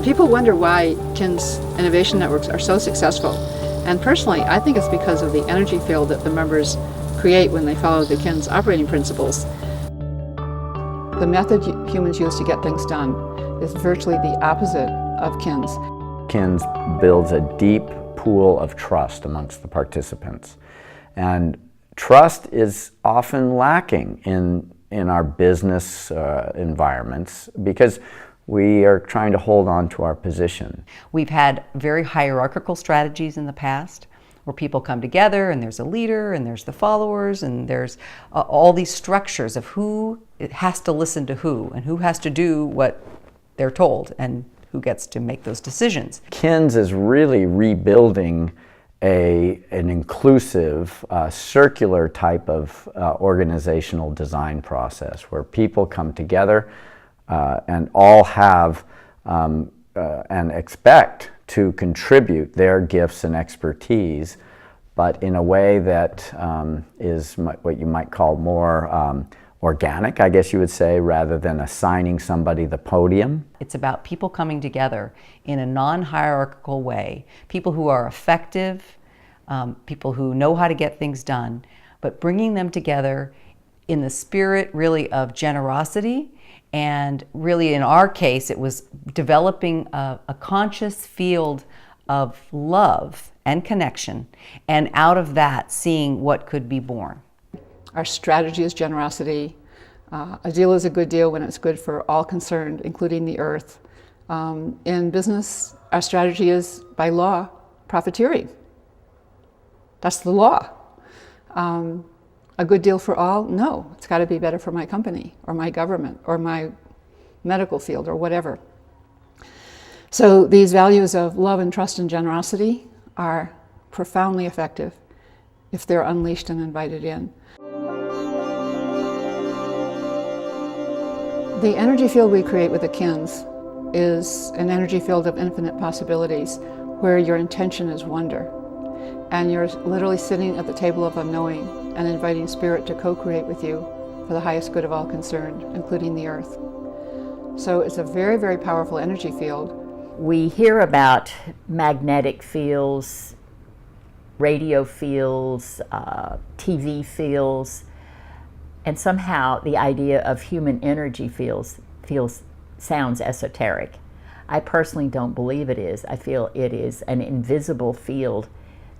People wonder why KINS innovation networks are so successful. And personally, I think it's because of the energy field that the members create when they follow the KINS operating principles. The method humans use to get things done is virtually the opposite of KINS. KINS builds a deep pool of trust amongst the participants. And trust is often lacking in our business environments because we are trying to hold on to our position. We've had very hierarchical strategies in the past where people come together and there's a leader and there's the followers and there's all these structures of who has to listen to who and who has to do what they're told and who gets to make those decisions. KINS is really rebuilding an inclusive, circular type of organizational design process where people come together and all have and expect to contribute their gifts and expertise, but in a way that is what you might call more organic, I guess you would say, rather than assigning somebody the podium. It's about people coming together in a non-hierarchical way, people who are effective, people who know how to get things done, but bringing them together in the spirit really of generosity. And really, in our case, it was developing a conscious field of love and connection, and out of that, seeing what could be born. Our strategy is generosity. A deal is a good deal when it's good for all concerned, including the earth. In business, our strategy is, by law, profiteering. That's the law. A good deal for all? No, it's got to be better for my company or my government or my medical field or whatever. So these values of love and trust and generosity are profoundly effective if they're unleashed and invited in. The energy field we create with the KINS is an energy field of infinite possibilities where your intention is wonder. And you're literally sitting at the table of unknowing and inviting spirit to co-create with you for the highest good of all concerned, including the earth. So it's a very, very powerful energy field. We hear about magnetic fields, radio fields, TV fields, and somehow the idea of human energy fields sounds esoteric. I personally don't believe it is. I feel it is an invisible field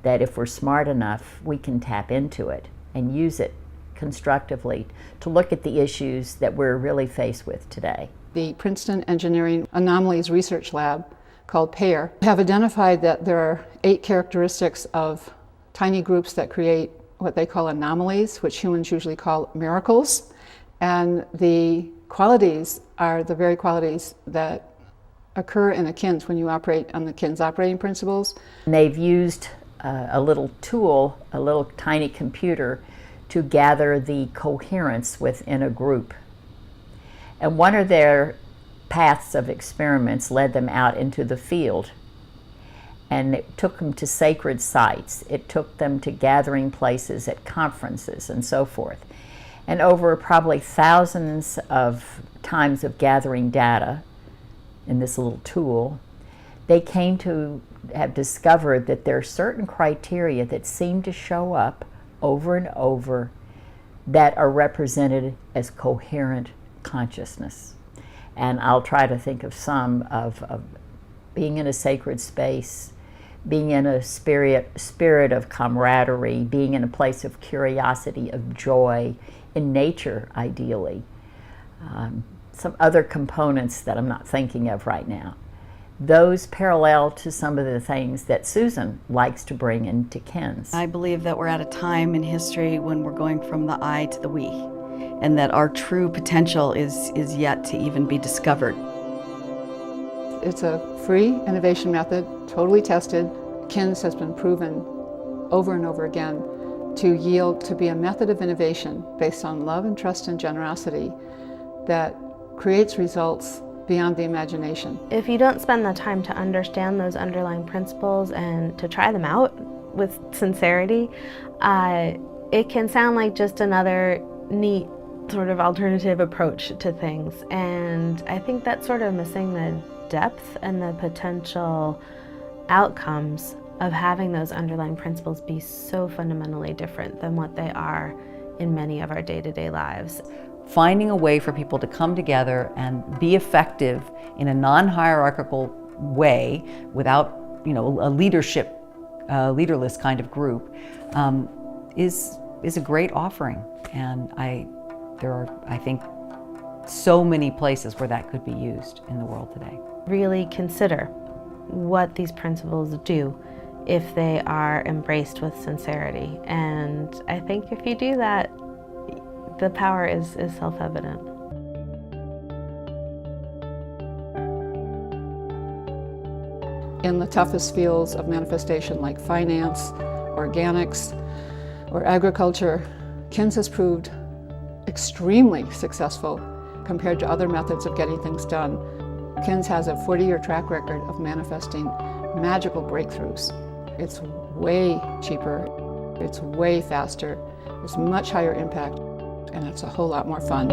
that if we're smart enough, we can tap into it and use it constructively to look at the issues that we're really faced with today. The Princeton Engineering Anomalies Research Lab, called PAIR, have identified that there are 8 characteristics of tiny groups that create what they call anomalies, which humans usually call miracles. And the qualities are the very qualities that occur in the KINS when you operate on the KINS operating principles. They've used a little tool, a little tiny computer, to gather the coherence within a group. And one of their paths of experiments led them out into the field. And it took them to sacred sites. It took them to gathering places at conferences and so forth. And over probably thousands of times of gathering data in this little tool, they came to have discovered that there are certain criteria that seem to show up over and over that are represented as coherent consciousness. And I'll try to think of some of being in a sacred space, being in a spirit of camaraderie, being in a place of curiosity, of joy, in nature, ideally. Some other components that I'm not thinking of right now. Those parallel to some of the things that Susan likes to bring into KINS. I believe that we're at a time in history when we're going from the I to the we, and that our true potential is yet to even be discovered. It's a free innovation method, totally tested. KINS has been proven over and over again to yield to be a method of innovation based on love and trust and generosity that creates results beyond the imagination. If you don't spend the time to understand those underlying principles and to try them out with sincerity, it can sound like just another neat sort of alternative approach to things. And I think that's sort of missing the depth and the potential outcomes of having those underlying principles be so fundamentally different than what they are in many of our day-to-day lives. Finding a way for people to come together and be effective in a non-hierarchical way without, a leaderless kind of group is a great offering. And there are, I think, so many places where that could be used in the world today. Really consider what these principles do if they are embraced with sincerity. And I think if you do that, the power is self-evident. In the toughest fields of manifestation like finance, organics, or agriculture, KINS has proved extremely successful compared to other methods of getting things done. KINS has a 40-year track record of manifesting magical breakthroughs. It's way cheaper, it's way faster, it's much higher impact, and it's a whole lot more fun.